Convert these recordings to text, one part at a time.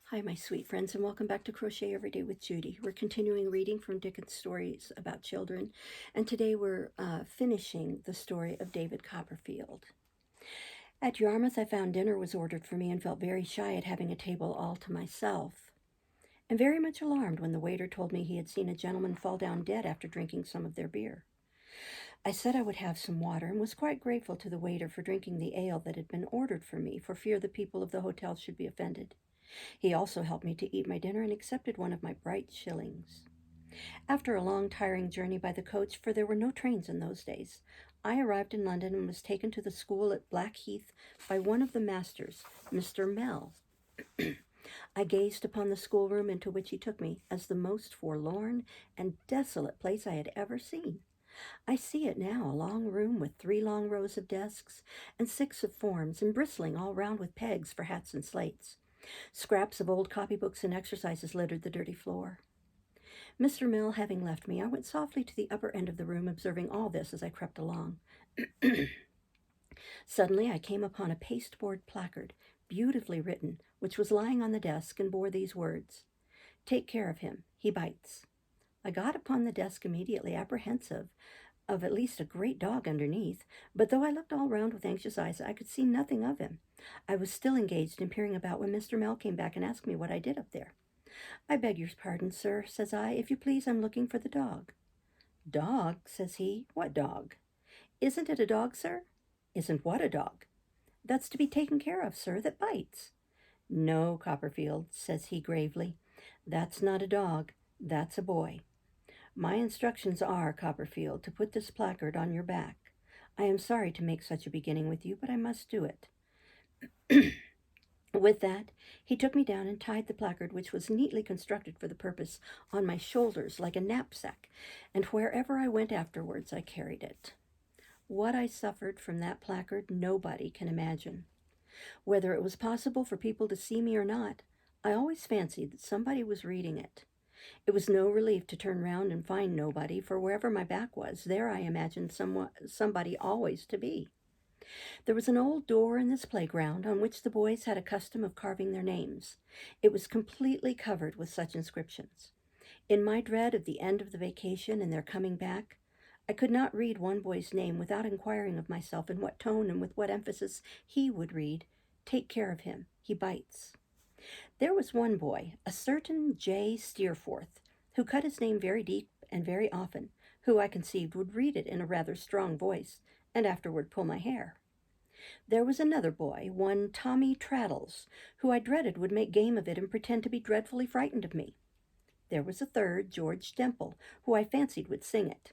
Hi, my sweet friends, and welcome back to Crochet Every Day with Judy. We're continuing reading from Dickens' stories about children, and today we're finishing the story of David Copperfield. At Yarmouth, I found dinner was ordered for me and felt very shy at having a table all to myself, and very much alarmed when the waiter told me he had seen a gentleman fall down dead after drinking some of their beer. I said I would have some water and was quite grateful to the waiter for drinking the ale that had been ordered for me for fear the people of the hotel should be offended. He also helped me to eat my dinner and accepted one of my bright shillings. After a long, tiring journey by the coach, for there were no trains in those days, I arrived in London and was taken to the school at Blackheath by one of the masters, Mr. Mell. I gazed upon the schoolroom into which he took me as the most forlorn and desolate place I had ever seen. I see it now, a long room with 3 long rows of desks and 6 of forms, and bristling all round with pegs for hats and slates. Scraps of old copybooks and exercises littered the dirty floor. Mr. Mill having left me, I went softly to the upper end of the room, observing all this as I crept along. Suddenly I came upon a pasteboard placard, beautifully written, which was lying on the desk and bore these words: "Take care of him, he bites." I got upon the desk immediately, apprehensive of at least a great dog underneath, but though I looked all round with anxious eyes, I could see nothing of him. I was still engaged in peering about when Mr. Mell came back and asked me what I did up there. "I beg your pardon, sir," says I. "If you please, I'm looking for the dog." "Dog?" says he. "What dog?" "Isn't it a dog, sir?" "Isn't what a dog?" "That's to be taken care of, sir, that bites." "No, Copperfield," says he gravely. "That's not a dog. That's a boy. My instructions are, Copperfield, to put this placard on your back. I am sorry to make such a beginning with you, but I must do it." With that, he took me down and tied the placard, which was neatly constructed for the purpose, on my shoulders like a knapsack, and wherever I went afterwards I carried it. What I suffered from that placard nobody can imagine. Whether it was possible for people to see me or not, I always fancied that somebody was reading it. It was no relief to turn round and find nobody, for wherever my back was, there I imagined somebody always to be. There was an old door in this playground on which the boys had a custom of carving their names. It was completely covered with such inscriptions. In my dread of the end of the vacation and their coming back, I could not read one boy's name without inquiring of myself in what tone and with what emphasis he would read, "Take care of him, he bites." There was one boy, a certain J. Steerforth, who cut his name very deep and very often, who I conceived would read it in a rather strong voice, and afterward pull my hair. There was another boy, one Tommy Traddles, who I dreaded would make game of it and pretend to be dreadfully frightened of me. There was a third, George Demple, who I fancied would sing it.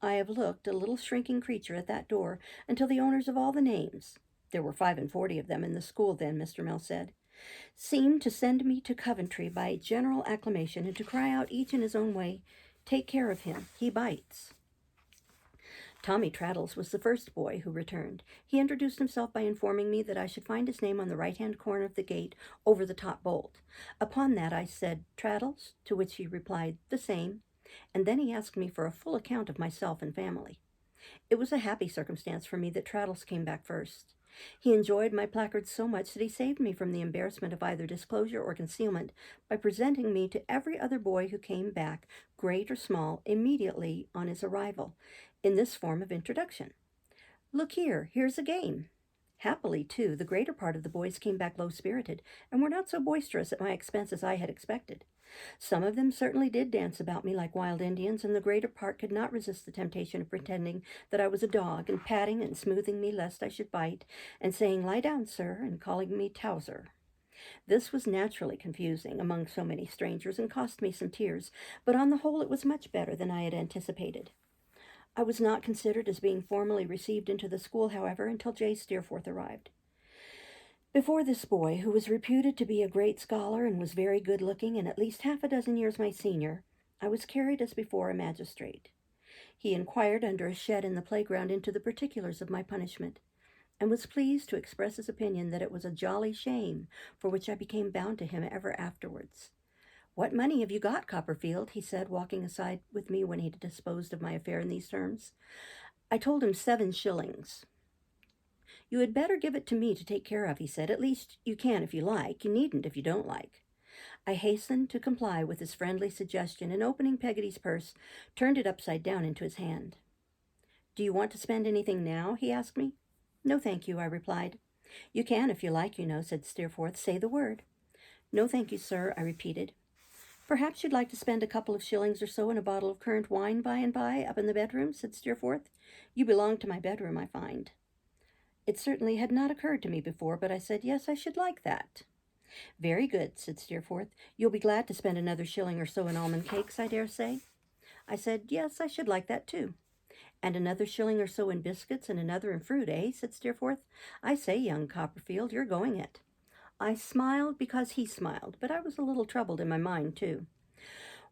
I have looked, a little shrinking creature, at that door until the owners of all the names— there were 45 of them in the school then, Mr. Mill said— seemed to send me to Coventry by general acclamation, and to cry out each in his own way, "Take care of him, he bites." Tommy Traddles was the first boy who returned. He introduced himself by informing me that I should find his name on the right-hand corner of the gate over the top bolt. Upon that I said, "Traddles?" to which he replied, "The same," and then he asked me for a full account of myself and family. It was a happy circumstance for me that Traddles came back first. He enjoyed my placard so much that he saved me from the embarrassment of either disclosure or concealment by presenting me to every other boy who came back, great or small, immediately on his arrival, in this form of introduction: "Look here, here's a game." Happily, too, the greater part of the boys came back low-spirited, and were not so boisterous at my expense as I had expected. Some of them certainly did dance about me like wild Indians, and the greater part could not resist the temptation of pretending that I was a dog, and patting and smoothing me lest I should bite, and saying, "Lie down, sir," and calling me Towser. This was naturally confusing among so many strangers, and cost me some tears, but on the whole it was much better than I had anticipated. I was not considered as being formally received into the school, however, until J. Steerforth arrived. Before this boy, who was reputed to be a great scholar and was very good-looking and at least half a dozen years my senior, I was carried as before a magistrate. He inquired under a shed in the playground into the particulars of my punishment, and was pleased to express his opinion that it was a jolly shame, for which I became bound to him ever afterwards. "What money have you got, Copperfield?" he said, walking aside with me when he had disposed of my affair in these terms. I told him 7 shillings. "You had better give it to me to take care of," he said. "At least you can if you like. You needn't if you don't like." I hastened to comply with his friendly suggestion, and opening Peggotty's purse, turned it upside down into his hand. "Do you want to spend anything now?" he asked me. "No, thank you," I replied. "You can if you like, you know," said Steerforth. "Say the word." "No, thank you, sir," I repeated. "Perhaps you'd like to spend a couple of shillings or so in a bottle of currant wine by and by up in the bedroom," said Steerforth. "You belong to my bedroom, I find." It certainly had not occurred to me before, but I said, "Yes, I should like that." "Very good," said Steerforth. "You'll be glad to spend another shilling or so in almond cakes, I dare say?" I said, "Yes, I should like that too." "And another shilling or so in biscuits, and another in fruit, eh?" said Steerforth. "I say, young Copperfield, you're going it." I smiled because he smiled, but I was a little troubled in my mind, too.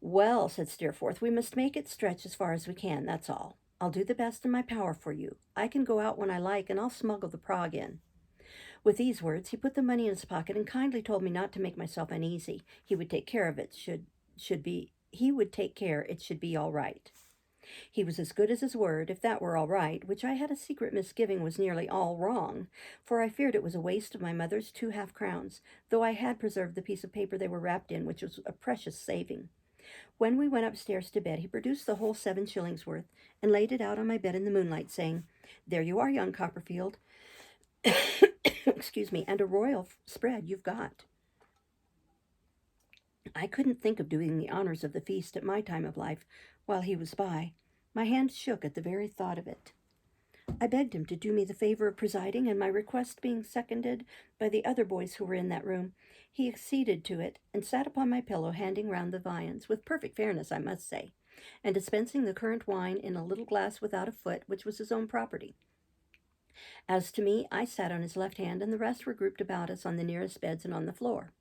"Well," said Steerforth, "we must make it stretch as far as we can, that's all. I'll do the best in my power for you. I can go out when I like, and I'll smuggle the prog in." With these words, he put the money in his pocket and kindly told me not to make myself uneasy. He would take care it should be all right. He was as good as his word, if that were all right, which I had a secret misgiving was nearly all wrong, for I feared it was a waste of my mother's 2 half-crowns, though I had preserved the piece of paper they were wrapped in, which was a precious saving. When we went upstairs to bed, he produced the whole 7 shillings worth, and laid it out on my bed in the moonlight, saying, "There you are, young Copperfield." Excuse me, "and a royal spread you've got." I couldn't think of doing the honors of the feast at my time of life while he was by. My hand shook at the very thought of it. I begged him to do me the favor of presiding, and my request being seconded by the other boys who were in that room, he acceded to it and sat upon my pillow, handing round the viands, with perfect fairness, I must say, and dispensing the currant wine in a little glass without a foot, which was his own property. As to me, I sat on his left hand, and the rest were grouped about us on the nearest beds and on the floor.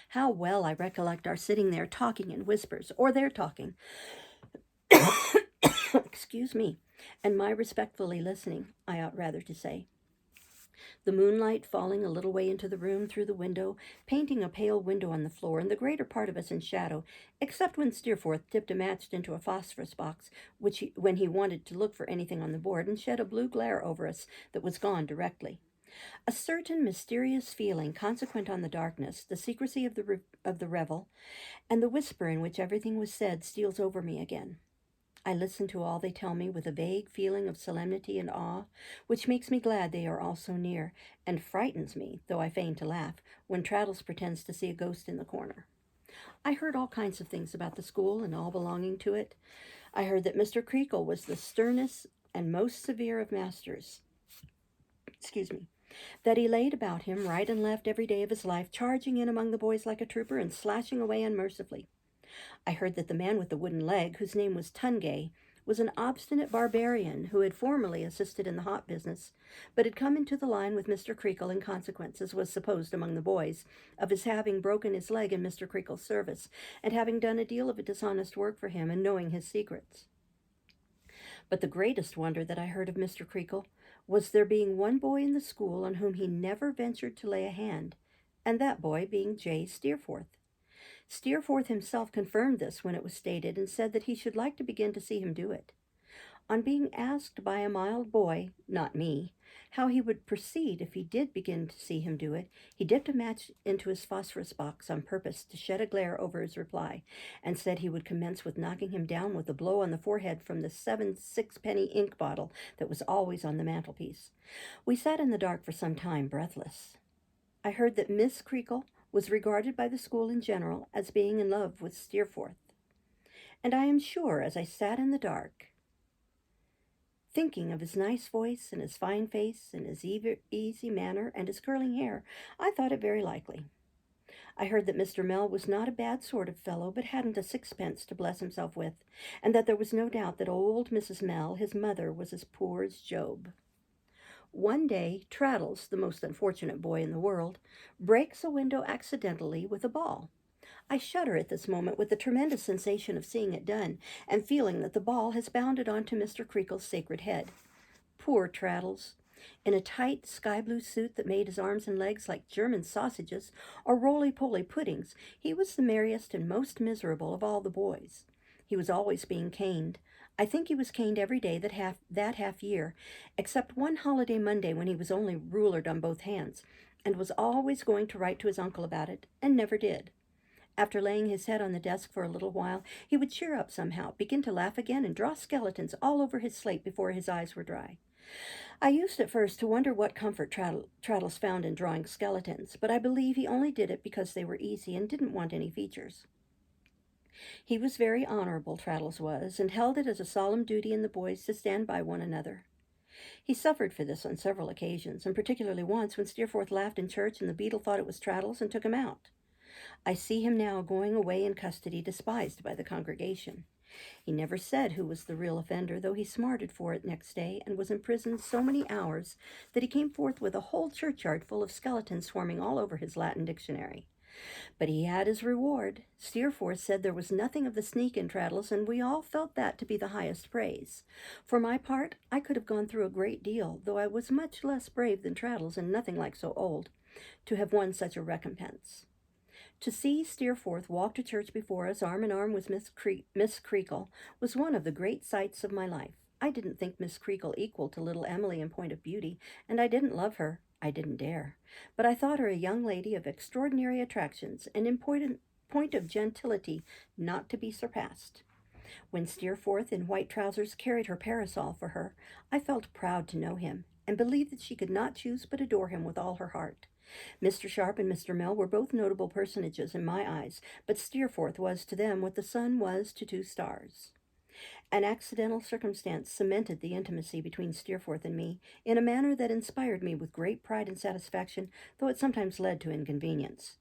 How well I recollect our sitting there talking in whispers, or their talking, excuse me, and my respectfully listening, I ought rather to say. The moonlight falling a little way into the room through the window, painting a pale window on the floor, and the greater part of us in shadow, except when Steerforth dipped a match into a phosphorus box, when he wanted to look for anything on the board, and shed a blue glare over us that was gone directly. A certain mysterious feeling consequent on the darkness, the secrecy of the revel, and the whisper in which everything was said steals over me again. I listen to all they tell me with a vague feeling of solemnity and awe, which makes me glad they are all so near, and frightens me, though I feign to laugh, when Traddles pretends to see a ghost in the corner. I heard all kinds of things about the school and all belonging to it. I heard that Mr. Creakle was the sternest and most severe of masters. Excuse me. That he laid about him right and left every day of his life, charging in among the boys like a trooper and slashing away unmercifully. I heard that the man with the wooden leg, whose name was Tungay, was an obstinate barbarian who had formerly assisted in the hop business, but had come into the line with Mr. Creakle in consequence, as was supposed among the boys, of his having broken his leg in Mr. Creakle's service, and having done a deal of dishonest work for him, and knowing his secrets. But the greatest wonder that I heard of Mr. Creakle was there being one boy in the school on whom he never ventured to lay a hand, and that boy being J. Steerforth. Steerforth himself confirmed this when it was stated, and said that he should like to begin to see him do it. On being asked by a mild boy, not me, how he would proceed if he did begin to see him do it, he dipped a match into his phosphorus box on purpose to shed a glare over his reply, and said he would commence with knocking him down with a blow on the forehead from the 7 6-penny ink bottle that was always on the mantelpiece. We sat in the dark for some time, breathless. I heard that Miss Creakle was regarded by the school in general as being in love with Steerforth. And I am sure, as I sat in the dark, thinking of his nice voice and his fine face and his easy manner and his curling hair, I thought it very likely. I heard that Mr. Mell was not a bad sort of fellow, but hadn't a sixpence to bless himself with, and that there was no doubt that old Mrs. Mell, his mother, was as poor as Job. One day, Traddles, the most unfortunate boy in the world, breaks a window accidentally with a ball. I shudder at this moment with the tremendous sensation of seeing it done, and feeling that the ball has bounded onto Mr. Creakle's sacred head. Poor Traddles! In a tight sky-blue suit that made his arms and legs like German sausages or roly-poly puddings, he was the merriest and most miserable of all the boys. He was always being caned. I think he was caned every day that half year, except one holiday Monday when he was only rulered on both hands, and was always going to write to his uncle about it, and never did. After laying his head on the desk for a little while, he would cheer up somehow, begin to laugh again, and draw skeletons all over his slate before his eyes were dry. I used at first to wonder what comfort Traddles found in drawing skeletons, but I believe he only did it because they were easy and didn't want any features. He was very honorable, Traddles was, and held it as a solemn duty in the boys to stand by one another. He suffered for this on several occasions, and particularly once when Steerforth laughed in church and the beadle thought it was Traddles and took him out. I see him now going away in custody, despised by the congregation. He never said who was the real offender, though he smarted for it next day and was imprisoned so many hours that he came forth with a whole churchyard full of skeletons swarming all over his Latin dictionary. But he had his reward. Steerforth said there was nothing of the sneak in Traddles, and we all felt that to be the highest praise. For my part, I could have gone through a great deal, though I was much less brave than Traddles and nothing like so old, to have won such a recompense. To see Steerforth walk to church before us, arm in arm with Miss Creakle, was one of the great sights of my life. I didn't think Miss Creakle equal to little Emily in point of beauty, and I didn't love her. I didn't dare. But I thought her a young lady of extraordinary attractions, and in point of gentility not to be surpassed. When Steerforth in white trousers carried her parasol for her, I felt proud to know him, and believed that she could not choose but adore him with all her heart. Mr. Sharp and Mr. Mill were both notable personages in my eyes, but Steerforth was to them what the sun was to two stars. An accidental circumstance cemented the intimacy between Steerforth and me in a manner that inspired me with great pride and satisfaction, though it sometimes led to inconvenience.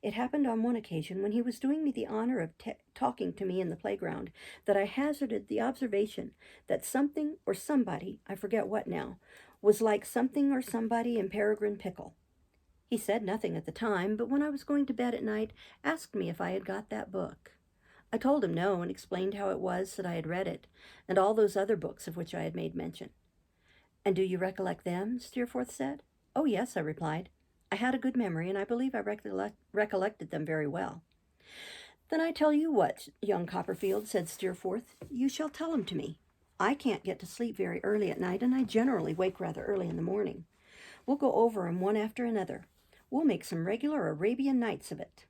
It happened on one occasion when he was doing me the honor of talking to me in the playground that I hazarded the observation that something or somebody, I forget what now, was like something or somebody in Peregrine Pickle. He said nothing at the time, but when I was going to bed at night, asked me if I had got that book. I told him no, and explained how it was that I had read it, and all those other books of which I had made mention. "And do you recollect them?" Steerforth said. "Oh, yes," I replied. I had a good memory, and I believe I recollected them very well. "Then I tell you what, young Copperfield," said Steerforth, "you shall tell them to me. I can't get to sleep very early at night, and I generally wake rather early in the morning. We'll go over 'em one after another. We'll make some regular Arabian Nights of it."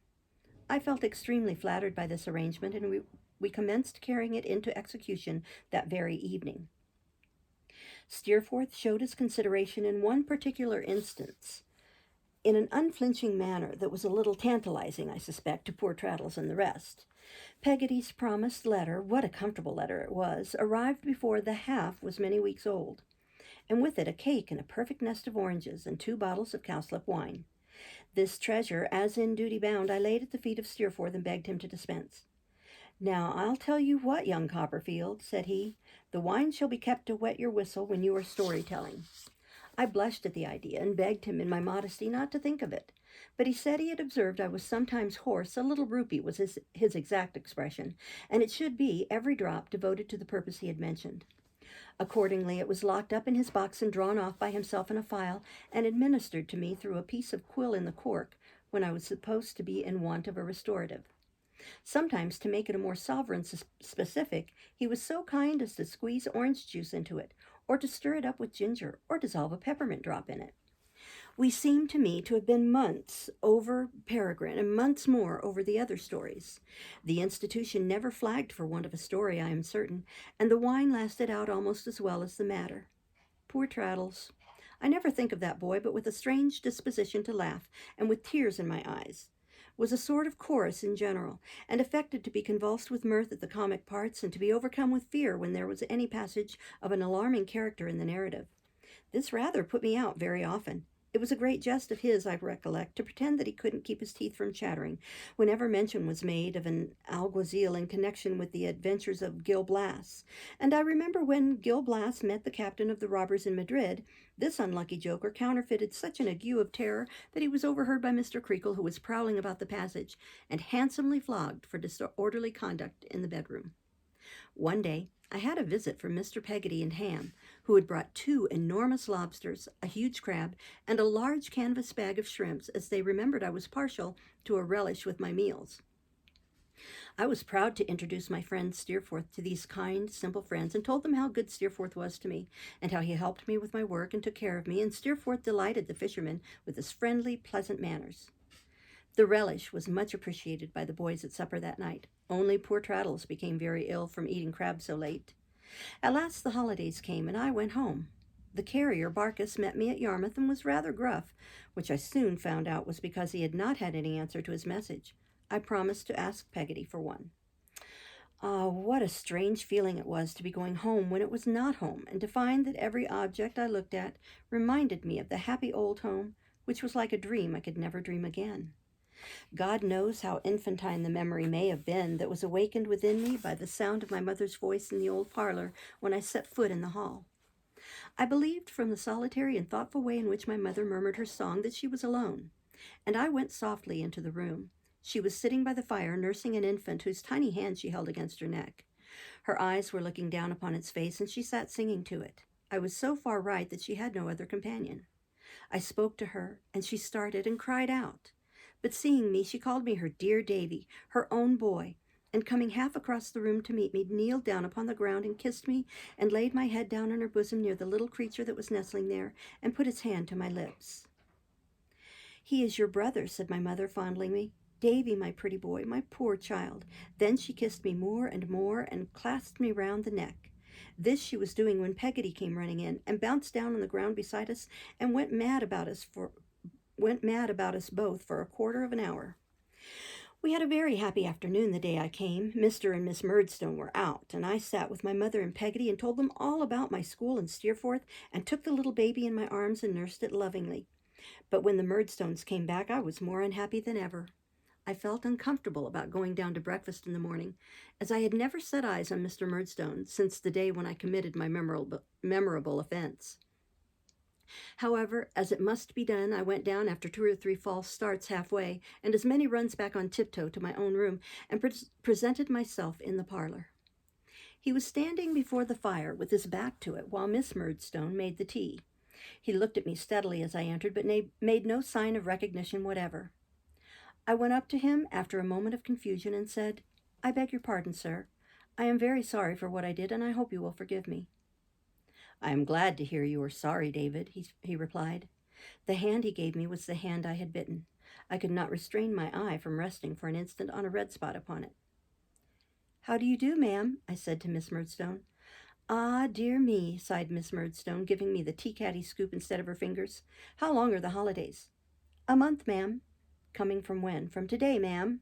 I felt extremely flattered by this arrangement, and we commenced carrying it into execution that very evening. Steerforth showed his consideration in one particular instance, in an unflinching manner that was a little tantalizing, I suspect, to poor Traddles and the rest. Peggotty's promised letter, what a comfortable letter it was, arrived before the half was many weeks old, and with it a cake and a perfect nest of oranges and 2 bottles of cowslip wine. This treasure, as in duty bound, I laid at the feet of Steerforth and begged him to dispense. "Now, I'll tell you what, young Copperfield," said he, "the wine shall be kept to wet your whistle when you are story-telling." I blushed at the idea, and begged him in my modesty not to think of it, but he said he had observed I was sometimes hoarse, a little roopy was his exact expression, and it should be, every drop, devoted to the purpose he had mentioned. Accordingly, it was locked up in his box and drawn off by himself in a file, and administered to me through a piece of quill in the cork, when I was supposed to be in want of a restorative. Sometimes, to make it a more sovereign specific, he was so kind as to squeeze orange juice into it, or to stir it up with ginger, or dissolve a peppermint drop in it. We seemed to me to have been months over Peregrine, and months more over the other stories. The institution never flagged for want of a story, I am certain, and the wine lasted out almost as well as the matter. Poor Traddles! I never think of that boy but with a strange disposition to laugh, and with tears in my eyes. Was a sort of chorus in general, and affected to be convulsed with mirth at the comic parts, and to be overcome with fear when there was any passage of an alarming character in the narrative. This rather put me out very often. It was a great jest of his, I recollect, to pretend that he couldn't keep his teeth from chattering whenever mention was made of an alguazil in connection with the adventures of Gil Blas. And I remember when Gil Blas met the captain of the robbers in Madrid, this unlucky joker counterfeited such an ague of terror that he was overheard by Mr. Creakle, who was prowling about the passage, and handsomely flogged for disorderly conduct in the bedroom. One day I had a visit from Mr. Peggotty and Ham, who had brought 2 enormous lobsters, a huge crab, and a large canvas bag of shrimps, as they remembered I was partial to a relish with my meals. I was proud to introduce my friend Steerforth to these kind, simple friends, and told them how good Steerforth was to me, and how he helped me with my work and took care of me, and Steerforth delighted the fishermen with his friendly, pleasant manners. The relish was much appreciated by the boys at supper that night. Only poor Traddles became very ill from eating crab so late. At last the holidays came, and I went home. The carrier, Barkis, met me at Yarmouth and was rather gruff, which I soon found out was because he had not had any answer to his message. I promised to ask Peggotty for one. Ah, what a strange feeling it was to be going home when it was not home, and to find that every object I looked at reminded me of the happy old home, which was like a dream I could never dream again. God knows how infantine the memory may have been that was awakened within me by the sound of my mother's voice in the old parlor when I set foot in the hall. I believed from the solitary and thoughtful way in which my mother murmured her song that she was alone, and I went softly into the room. She was sitting by the fire, nursing an infant whose tiny hand she held against her neck. Her eyes were looking down upon its face, and she sat singing to it. I was so far right that she had no other companion. I spoke to her, and she started and cried out. But seeing me, she called me her dear Davy, her own boy, and coming half across the room to meet me, kneeled down upon the ground and kissed me, and laid my head down on her bosom near the little creature that was nestling there, and put its hand to my lips. "He is your brother," said my mother, fondling me. "Davy, my pretty boy, my poor child." Then she kissed me more, and clasped me round the neck. This she was doing when Peggotty came running in, and bounced down on the ground beside us, and went mad about us both for a quarter of an hour. We had a very happy afternoon the day I came. Mr. and Miss Murdstone were out, and I sat with my mother and Peggotty and told them all about my school in Steerforth, and took the little baby in my arms and nursed it lovingly. But when the Murdstones came back, I was more unhappy than ever. I felt uncomfortable about going down to breakfast in the morning, as I had never set eyes on Mr. Murdstone since the day when I committed my memorable offense. However, as it must be done, I went down after 2 or 3 false starts halfway, and as many runs back on tiptoe to my own room, and presented myself in the parlor. He was standing before the fire with his back to it while Miss Murdstone made the tea. He looked at me steadily as I entered, but made no sign of recognition whatever. I went up to him after a moment of confusion and said, "I beg your pardon, sir. I am very sorry for what I did, and I hope you will forgive me." "I am glad to hear you are sorry, David," he replied. The hand he gave me was the hand I had bitten. I could not restrain my eye from resting for an instant on a red spot upon it. "How do you do, ma'am?" I said to Miss Murdstone. "Ah, dear me," sighed Miss Murdstone, giving me the tea-caddy scoop instead of her fingers. "How long are the holidays?" "A month, ma'am." "Coming from when?" "From today, ma'am."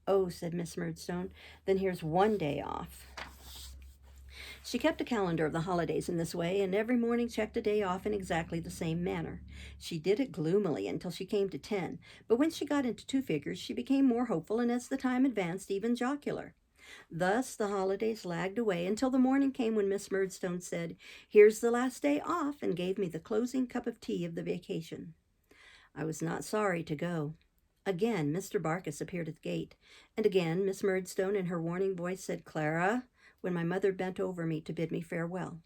"Oh," said Miss Murdstone, "then here's one day off." She kept a calendar of the holidays in this way, and every morning checked a day off in exactly the same manner. She did it gloomily until she came to 10, but when she got into 2 figures, she became more hopeful, and as the time advanced, even jocular. Thus the holidays lagged away until the morning came when Miss Murdstone said, "Here's the last day off," and gave me the closing cup of tea of the vacation. I was not sorry to go. Again Mr. Barkis appeared at the gate, and again Miss Murdstone in her warning voice said, "Clara," when my mother bent over me to bid me farewell.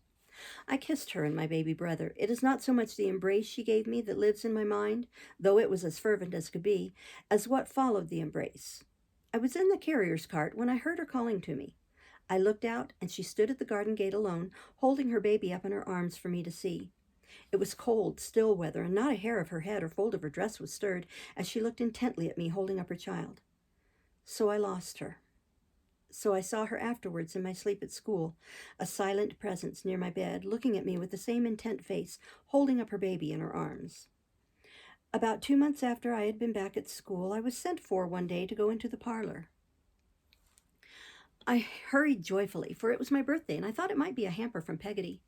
I kissed her and my baby brother. It is not so much the embrace she gave me that lives in my mind, though it was as fervent as could be, as what followed the embrace. I was in the carrier's cart when I heard her calling to me. I looked out, and she stood at the garden gate alone, holding her baby up in her arms for me to see. It was cold, still weather, and not a hair of her head or fold of her dress was stirred as she looked intently at me holding up her child. So I lost her. So I saw her afterwards in my sleep at school, a silent presence near my bed, looking at me with the same intent face, holding up her baby in her arms. About 2 months after I had been back at school, I was sent for one day to go into the parlor. I hurried joyfully, for it was my birthday, and I thought it might be a hamper from Peggotty.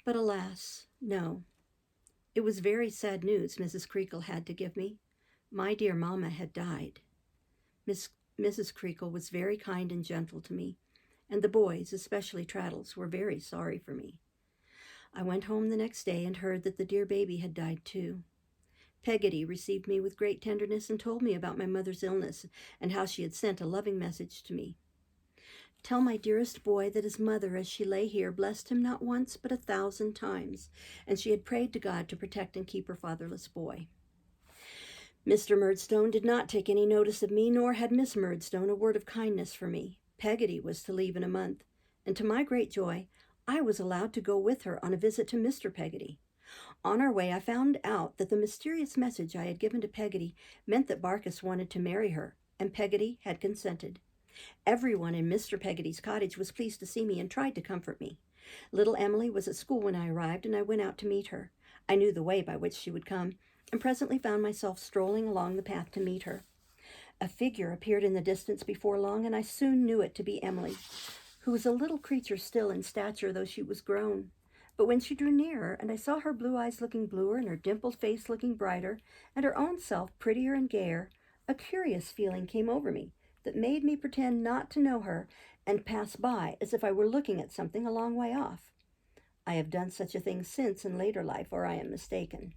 But alas, no. It was very sad news Mrs. Creakle had to give me. My dear mamma had died. Mrs. Creakle was very kind and gentle to me, and the boys, especially Traddles, were very sorry for me. I went home the next day and heard that the dear baby had died too. Peggotty received me with great tenderness and told me about my mother's illness and how she had sent a loving message to me. "Tell my dearest boy that his mother, as she lay here, blessed him not once but 1,000 times, and she had prayed to God to protect and keep her fatherless boy." Mr. Murdstone did not take any notice of me, nor had Miss Murdstone a word of kindness for me. Peggotty was to leave in a month, and to my great joy, I was allowed to go with her on a visit to Mr. Peggotty. On our way, I found out that the mysterious message I had given to Peggotty meant that Barkis wanted to marry her, and Peggotty had consented. Everyone in Mr. Peggotty's cottage was pleased to see me and tried to comfort me. Little Emily was at school when I arrived, and I went out to meet her. I knew the way by which she would come, and presently found myself strolling along the path to meet her. A figure appeared in the distance before long, and I soon knew it to be Emily, who was a little creature still in stature, though she was grown. But when she drew nearer, and I saw her blue eyes looking bluer and her dimpled face looking brighter, and her own self prettier and gayer, a curious feeling came over me that made me pretend not to know her and pass by as if I were looking at something a long way off. I have done such a thing since in later life, or I am mistaken.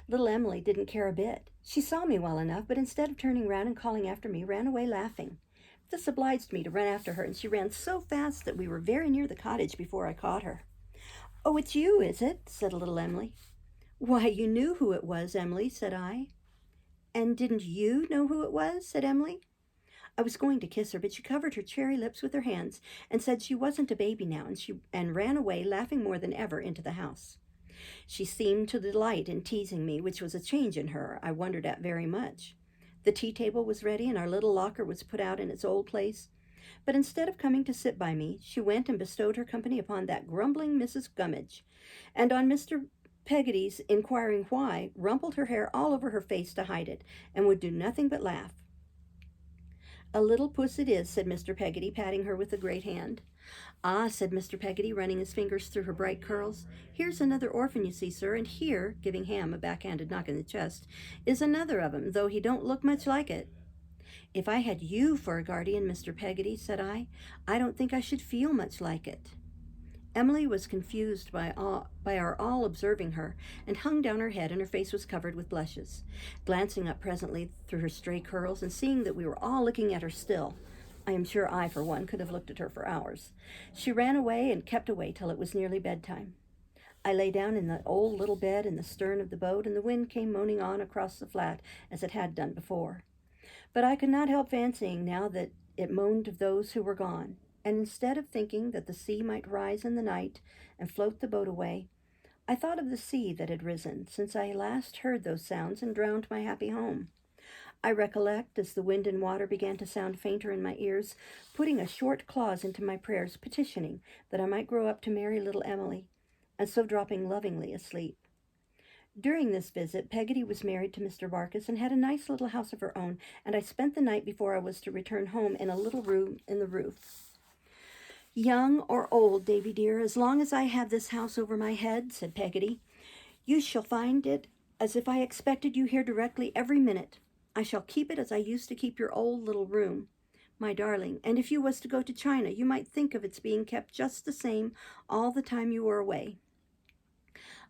Little Emily didn't care a bit. She saw me well enough, but instead of turning round and calling after me, ran away laughing. This obliged me to run after her, and she ran so fast that we were very near the cottage before I caught her. "Oh, it's you, is it?" said little Emily. "Why, you knew who it was, Emily," said I. "And didn't you know who it was?" said Emily. I was going to kiss her, but she covered her cherry lips with her hands and said she wasn't a baby now, and ran away, laughing more than ever, into the house. She seemed to delight in teasing me, which was a change in her I wondered at very much. The tea table was ready, and our little locker was put out in its old place. But instead of coming to sit by me, she went and bestowed her company upon that grumbling Mrs. Gummidge, and on Mr. Peggotty's inquiring why, rumpled her hair all over her face to hide it, and would do nothing but laugh. "A little puss it is," said Mr. Peggotty, patting her with a great hand. "Ah," said Mr. Peggotty, running his fingers through her bright curls, "here's another orphan, you see, sir, and here," giving Ham a backhanded knock in the chest, "is another of 'em, though he don't look much like it." "If I had you for a guardian, Mr. Peggotty," said I don't think I should feel much like it." Emily was confused by our all observing her, and hung down her head, and her face was covered with blushes. Glancing up presently through her stray curls, and seeing that we were all looking at her still, I am sure I, for one, could have looked at her for hours, she ran away and kept away till it was nearly bedtime. I lay down in the old little bed in the stern of the boat, and the wind came moaning on across the flat as it had done before. But I could not help fancying now that it moaned of those who were gone, and instead of thinking that the sea might rise in the night and float the boat away, I thought of the sea that had risen since I last heard those sounds and drowned my happy home. I recollect, as the wind and water began to sound fainter in my ears, putting a short clause into my prayers, petitioning that I might grow up to marry little Emily, and so dropping lovingly asleep. During this visit, Peggotty was married to Mr. Barkis and had a nice little house of her own, and I spent the night before I was to return home in a little room in the roof. "Young or old, Davy dear, as long as I have this house over my head," said Peggotty, "you shall find it as if I expected you here directly every minute. I shall keep it as I used to keep your old little room, my darling, and if you was to go to China, you might think of its being kept just the same all the time you were away."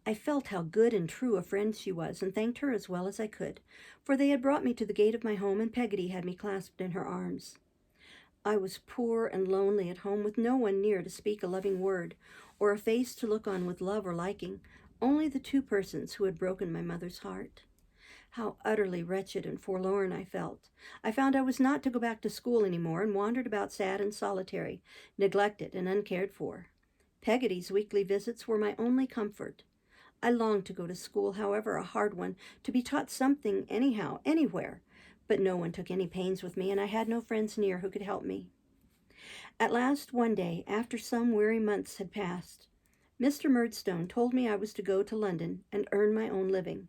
I felt how good and true a friend she was, and thanked her as well as I could, for they had brought me to the gate of my home, and Peggotty had me clasped in her arms. I was poor and lonely at home, with no one near to speak a loving word, or a face to look on with love or liking, only the two persons who had broken my mother's heart. How utterly wretched and forlorn I felt. I found I was not to go back to school any more, and wandered about sad and solitary, neglected and uncared for. Peggotty's weekly visits were my only comfort. I longed to go to school, however a hard one, to be taught something anyhow, anywhere, but no one took any pains with me, and I had no friends near who could help me. At last, one day, after some weary months had passed, Mr. Murdstone told me I was to go to London and earn my own living.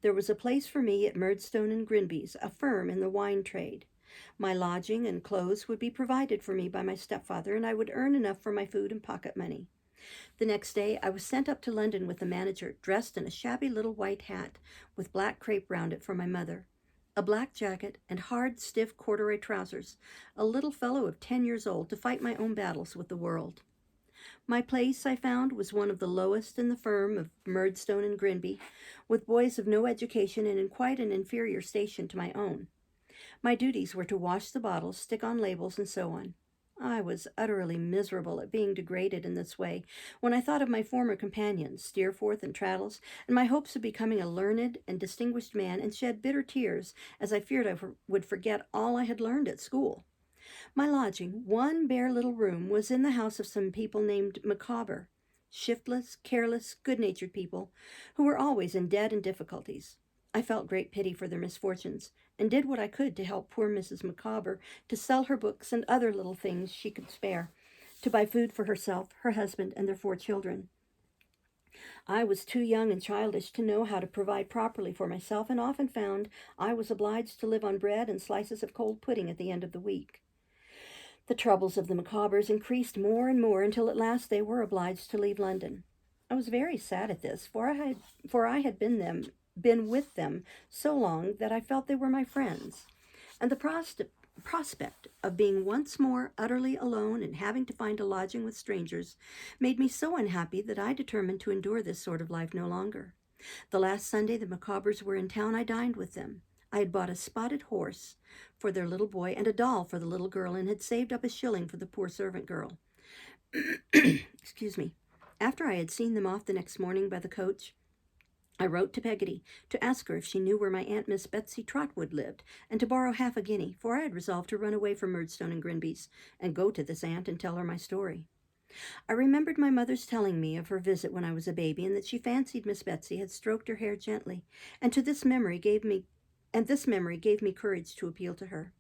There was a place for me at Murdstone and Grinby's, a firm in the wine trade. My lodging and clothes would be provided for me by my stepfather, and I would earn enough for my food and pocket money. The next day I was sent up to London with the manager, dressed in a shabby little white hat with black crape round it for my mother, a black jacket, and hard, stiff corduroy trousers, a little fellow of 10 years old, to fight my own battles with the world. My place, I found, was one of the lowest in the firm of Murdstone and Grinby, with boys of no education and in quite an inferior station to my own. My duties were to wash the bottles, stick on labels, and so on. I was utterly miserable at being degraded in this way, when I thought of my former companions, Steerforth and Traddles, and my hopes of becoming a learned and distinguished man, and shed bitter tears, as I feared I would forget all I had learned at school. My lodging, one bare little room, was in the house of some people named Macabre. shiftless, careless, good-natured people who were always in debt and difficulties. I felt great pity for their misfortunes, and did what I could to help poor Mrs. Macabre to sell her books and other little things she could spare, to buy food for herself, her husband, and their 4 children. I was too young and childish to know how to provide properly for myself, and often found I was obliged to live on bread and slices of cold pudding at the end of the week. The troubles of the Macabres increased more and more until at last they were obliged to leave London. I was very sad at this, for I had been with them so long that I felt they were my friends, and the prospect of being once more utterly alone and having to find a lodging with strangers made me so unhappy that I determined to endure this sort of life no longer. The last Sunday the Macabres were in town, I dined with them. I had bought a spotted horse for their little boy and a doll for the little girl, and had saved up a shilling for the poor servant girl. Excuse me. After I had seen them off the next morning by the coach, I wrote to Peggotty to ask her if she knew where my Aunt Miss Betsy Trotwood lived, and to borrow half a guinea, for I had resolved to run away from Murdstone and Grinby's, and go to this aunt and tell her my story. I remembered my mother's telling me of her visit when I was a baby, and that she fancied Miss Betsy had stroked her hair gently, and this memory gave me courage to appeal to her.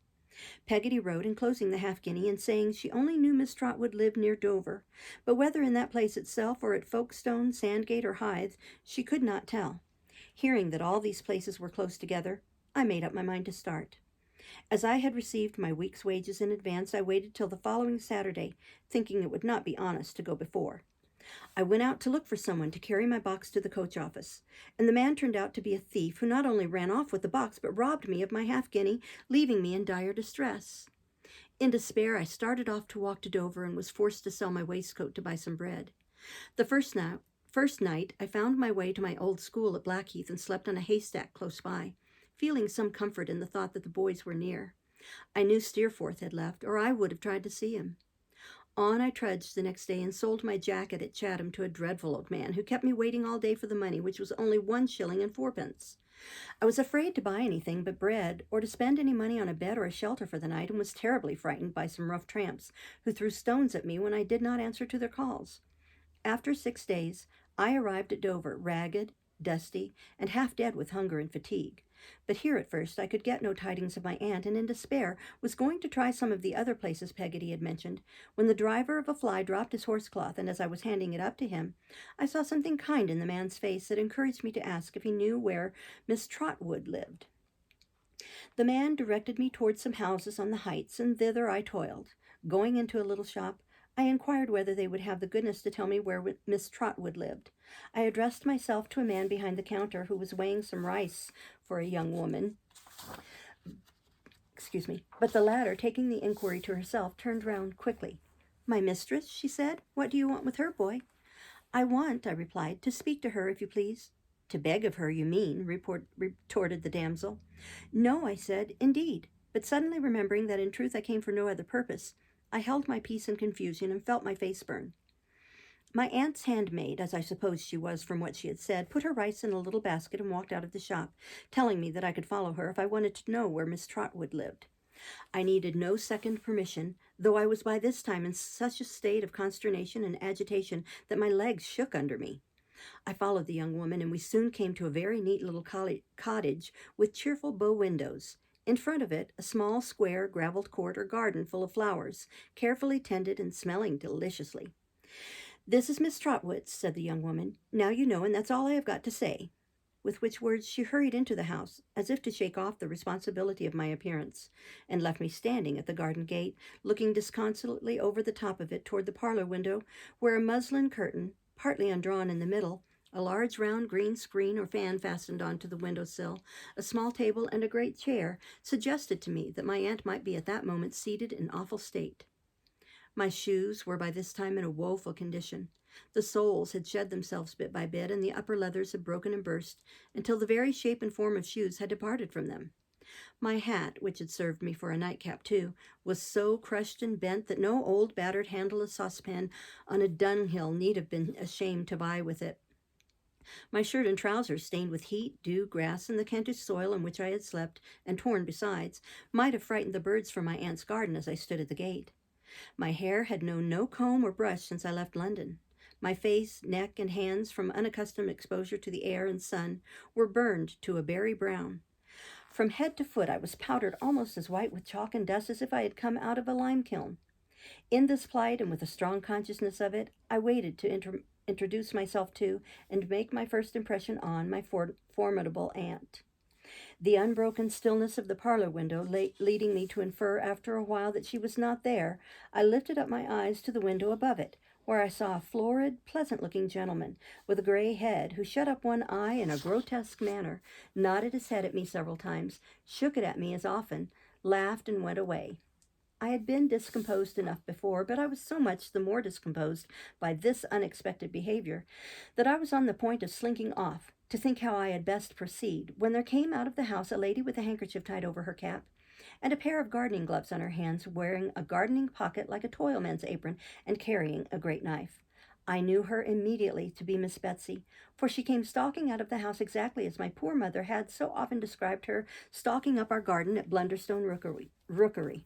Peggotty wrote, enclosing the half-guinea, and saying she only knew Miss Trotwood lived near Dover, but whether in that place itself, or at Folkestone, Sandgate, or Hythe, she could not tell. Hearing that all these places were close together, I made up my mind to start. As I had received my week's wages in advance, I waited till the following Saturday, thinking it would not be honest to go before. I went out to look for someone to carry my box to the coach office, and the man turned out to be a thief who not only ran off with the box, but robbed me of my half-guinea, leaving me in dire distress. In despair, I started off to walk to Dover, and was forced to sell my waistcoat to buy some bread. The first night, I found my way to my old school at Blackheath, and slept on a haystack close by, feeling some comfort in the thought that the boys were near. I knew Steerforth had left, or I would have tried to see him. On I trudged the next day, and sold my jacket at Chatham to a dreadful old man, who kept me waiting all day for the money, which was only 1 shilling and 4pence. I was afraid to buy anything but bread, or to spend any money on a bed or a shelter for the night, and was terribly frightened by some rough tramps, who threw stones at me when I did not answer to their calls. After 6 days, I arrived at Dover, ragged, dusty, and half dead with hunger and fatigue. But here at first I could get no tidings of my aunt, and in despair was going to try some of the other places Peggotty had mentioned, when the driver of a fly dropped his horsecloth, and as I was handing it up to him, I saw something kind in the man's face that encouraged me to ask if he knew where Miss Trotwood lived. The man directed me towards some houses on the heights, and thither I toiled. Going into a little shop, I inquired whether they would have the goodness to tell me where Miss Trotwood lived. I addressed myself to a man behind the counter who was weighing some rice for a young woman. But the latter, taking the inquiry to herself, turned round quickly. "My mistress," she said. "What do you want with her, boy?" "I want," I replied, "to speak to her, if you please." "To beg of her, you mean," retorted the damsel. "No," I said, "indeed." But suddenly remembering that in truth I came for no other purpose, I held my peace in confusion, and felt my face burn. My aunt's handmaid, as I supposed she was from what she had said, put her rice in a little basket and walked out of the shop, telling me that I could follow her if I wanted to know where Miss Trotwood lived. I needed no second permission, though I was by this time in such a state of consternation and agitation that my legs shook under me. I followed the young woman, and we soon came to a very neat little cottage with cheerful bow windows. In front of it, a small square gravelled court or garden full of flowers, carefully tended and smelling deliciously. "This is Miss Trotwood," said the young woman. "Now you know, and that's all I have got to say." With which words she hurried into the house, as if to shake off the responsibility of my appearance, and left me standing at the garden gate, looking disconsolately over the top of it toward the parlor window, where a muslin curtain, partly undrawn in the middle, a large round green screen or fan fastened onto the window-sill, a small table, and a great chair, suggested to me that my aunt might be at that moment seated in awful state. My shoes were by this time in a woeful condition. The soles had shed themselves bit by bit, and the upper leathers had broken and burst, until the very shape and form of shoes had departed from them. My hat, which had served me for a nightcap too, was so crushed and bent that no old battered handleless saucepan on a dunghill need have been ashamed to vie with it. My shirt and trousers, stained with heat, dew, grass, and the Kentish soil in which I had slept, and torn besides, might have frightened the birds from my aunt's garden as I stood at the gate. My hair had known no comb or brush since I left London. My face, neck, and hands, from unaccustomed exposure to the air and sun, were burned to a berry brown. From head to foot I was powdered almost as white with chalk and dust as if I had come out of a lime kiln. In this plight, and with a strong consciousness of it, I waited to introduce myself to and make my first impression on my formidable aunt. The unbroken stillness of the parlor window leading me to infer after a while that she was not there, I lifted up my eyes to the window above it, where I saw a florid, pleasant-looking gentleman with a gray head, who shut up one eye in a grotesque manner, nodded his head at me several times, shook it at me as often, laughed, and went away. I had been discomposed enough before, but I was so much the more discomposed by this unexpected behavior that I was on the point of slinking off to think how I had best proceed, when there came out of the house a lady with a handkerchief tied over her cap, and a pair of gardening gloves on her hands, wearing a gardening pocket like a toilman's apron, and carrying a great knife. I knew her immediately to be Miss Betsy, for she came stalking out of the house exactly as my poor mother had so often described her stalking up our garden at Blunderstone Rookery.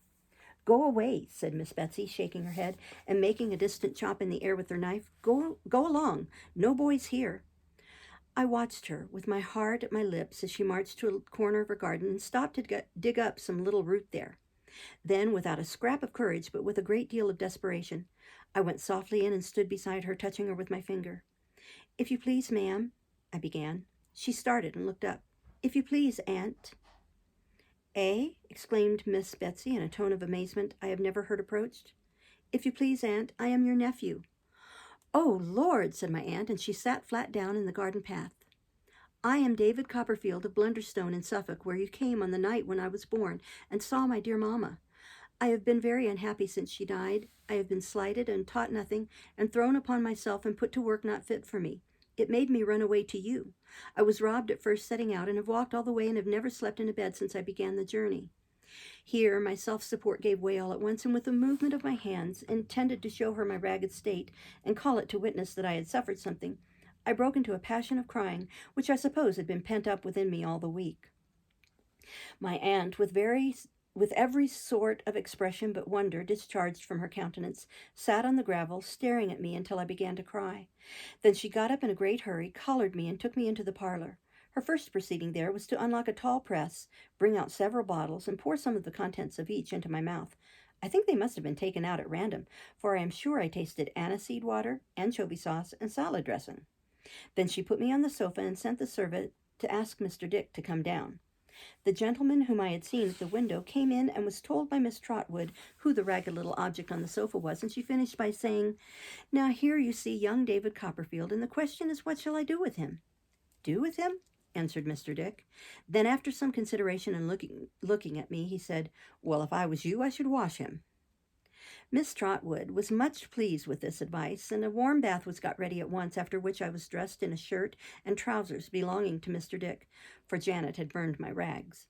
"Go away," said Miss Betsy, shaking her head and making a distant chop in the air with her knife. Go along. No boys here." I watched her, with my heart at my lips, as she marched to a corner of her garden and stopped to dig up some little root there. Then, without a scrap of courage, but with a great deal of desperation, I went softly in and stood beside her, touching her with my finger. "If you please, ma'am," I began. She started and looked up. "If you please, aunt." "Eh?" exclaimed Miss Betsy in a tone of amazement I have never heard approached. "If you please, aunt, I am your nephew." "Oh, Lord," said my aunt, and she sat flat down in the garden path. "I am David Copperfield of Blunderstone in Suffolk, where you came on the night when I was born, and saw my dear mamma. I have been very unhappy since she died. I have been slighted and taught nothing, and thrown upon myself and put to work not fit for me. It made me run away to you. I was robbed at first setting out, and have walked all the way and have never slept in a bed since I began the journey." Here my self-support gave way all at once, and with a movement of my hands, intended to show her my ragged state, and call it to witness that I had suffered something, I broke into a passion of crying, which I suppose had been pent up within me all the week. My aunt, with every sort of expression but wonder discharged from her countenance, sat on the gravel, staring at me until I began to cry. Then she got up in a great hurry, collared me, and took me into the parlor. Her first proceeding there was to unlock a tall press, bring out several bottles, and pour some of the contents of each into my mouth. I think they must have been taken out at random, for I am sure I tasted aniseed water, anchovy sauce, and salad dressing. Then she put me on the sofa and sent the servant to ask Mr. Dick to come down. The gentleman whom I had seen at the window came in and was told by Miss Trotwood who the ragged little object on the sofa was, and she finished by saying, "Now here you see young David Copperfield, and the question is, what shall I do with him?" "Do with him?" answered Mr. Dick. Then, after some consideration and looking at me, he said, "Well, if I was you, I should wash him." Miss Trotwood was much pleased with this advice, and a warm bath was got ready at once, after which I was dressed in a shirt and trousers belonging to Mr. Dick, for Janet had burned my rags,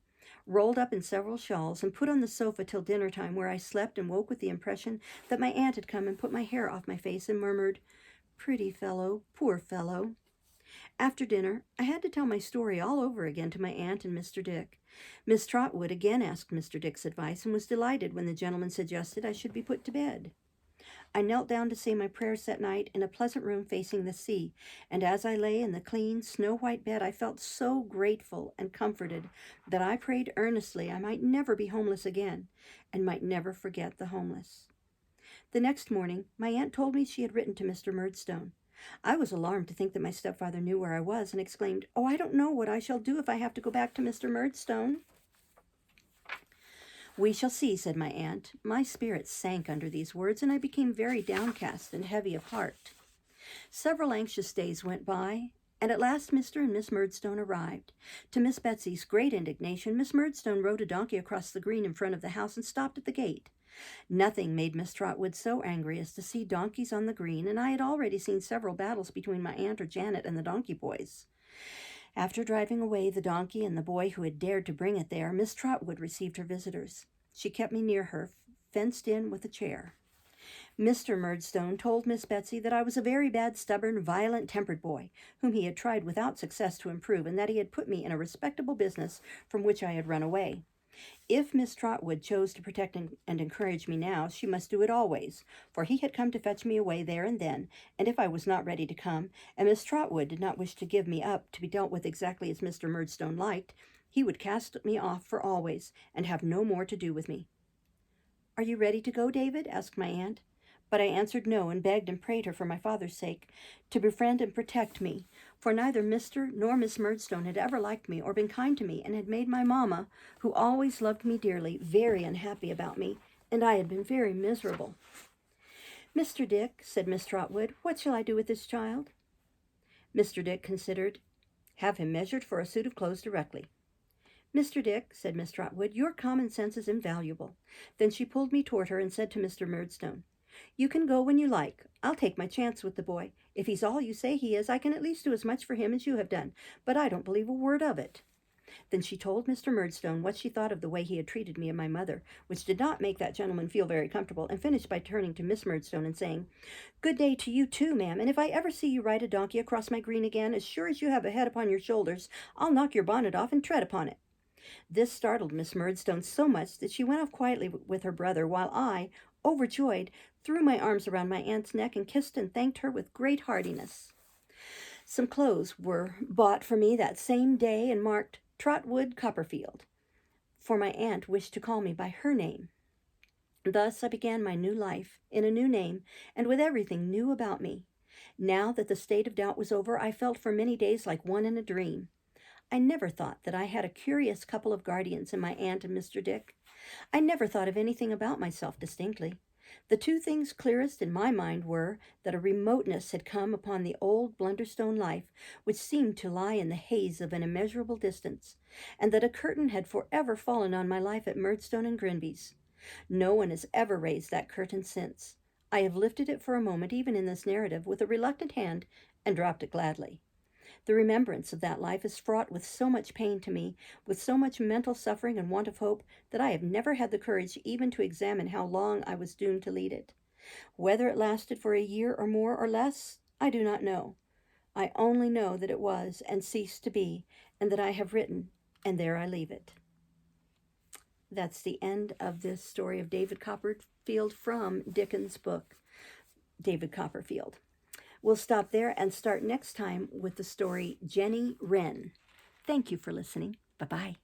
rolled up in several shawls, and put on the sofa till dinner time, where I slept and woke with the impression that my aunt had come and put my hair off my face and murmured, "Pretty fellow, poor fellow." After dinner, I had to tell my story all over again to my aunt and Mr. Dick. Miss Trotwood again asked Mr. Dick's advice, and was delighted when the gentleman suggested I should be put to bed. I knelt down to say my prayers that night in a pleasant room facing the sea, and as I lay in the clean, snow-white bed, I felt so grateful and comforted that I prayed earnestly I might never be homeless again, and might never forget the homeless. The next morning, my aunt told me she had written to Mr. Murdstone. I was alarmed to think that my stepfather knew where I was, and exclaimed, "Oh, I don't know what I shall do if I have to go back to Mr. Murdstone." "We shall see," said my aunt. My spirits sank under these words, and I became very downcast and heavy of heart. Several anxious days went by, and at last Mr. and Miss Murdstone arrived. To Miss Betsy's great indignation, Miss Murdstone rode a donkey across the green in front of the house and stopped at the gate. Nothing made Miss Trotwood so angry as to see donkeys on the green, and I had already seen several battles between my aunt or Janet and the donkey boys. After driving away the donkey and the boy who had dared to bring it there, Miss Trotwood received her visitors. She kept me near her, fenced in with a chair. Mr. Murdstone told Miss Betsy that I was a very bad, stubborn, violent-tempered boy, whom he had tried without success to improve, and that he had put me in a respectable business from which I had run away. If Miss Trotwood chose to protect and encourage me now, she must do it always, for he had come to fetch me away there and then, and if I was not ready to come, and Miss Trotwood did not wish to give me up to be dealt with exactly as Mr. Murdstone liked, he would cast me off for always, and have no more to do with me. "Are you ready to go, David?" asked my aunt. But I answered no, and begged and prayed her for my father's sake to befriend and protect me, for neither Mr. nor Miss Murdstone had ever liked me or been kind to me, and had made my mamma, who always loved me dearly, very unhappy about me, and I had been very miserable. "Mr. Dick," said Miss Trotwood, "what shall I do with this child?" Mr. Dick considered. "Have him measured for a suit of clothes directly." "Mr. Dick," said Miss Trotwood, "your common sense is invaluable." Then she pulled me toward her and said to Mr. Murdstone, "You can go when you like. I'll take my chance with the boy. If he's all you say he is, I can at least do as much for him as you have done, but I don't believe a word of it." Then she told Mr. Murdstone what she thought of the way he had treated me and my mother, which did not make that gentleman feel very comfortable, and finished by turning to Miss Murdstone and saying, "Good day to you too, ma'am, and if I ever see you ride a donkey across my green again, as sure as you have a head upon your shoulders, I'll knock your bonnet off and tread upon it." This startled Miss Murdstone so much that she went off quietly with her brother, while I, overjoyed, threw my arms around my aunt's neck and kissed and thanked her with great heartiness. Some clothes were bought for me that same day and marked Trotwood, Copperfield, for my aunt wished to call me by her name. Thus I began my new life in a new name and with everything new about me. Now that the state of doubt was over, I felt for many days like one in a dream. I never thought that I had a curious couple of guardians in my aunt and Mr. Dick. I never thought of anything about myself distinctly. The two things clearest in my mind were that a remoteness had come upon the old Blunderstone life, which seemed to lie in the haze of an immeasurable distance, and that a curtain had forever fallen on my life at Murdstone and Grinby's. No one has ever raised that curtain since. I have lifted it for a moment, even in this narrative, with a reluctant hand, and dropped it gladly. The remembrance of that life is fraught with so much pain to me, with so much mental suffering and want of hope, that I have never had the courage even to examine how long I was doomed to lead it. Whether it lasted for a year or more or less, I do not know. I only know that it was and ceased to be, and that I have written, and there I leave it. That's the end of this story of David Copperfield from Dickens' book, David Copperfield. We'll stop there and start next time with the story Jenny Wren. Thank you for listening. Bye-bye.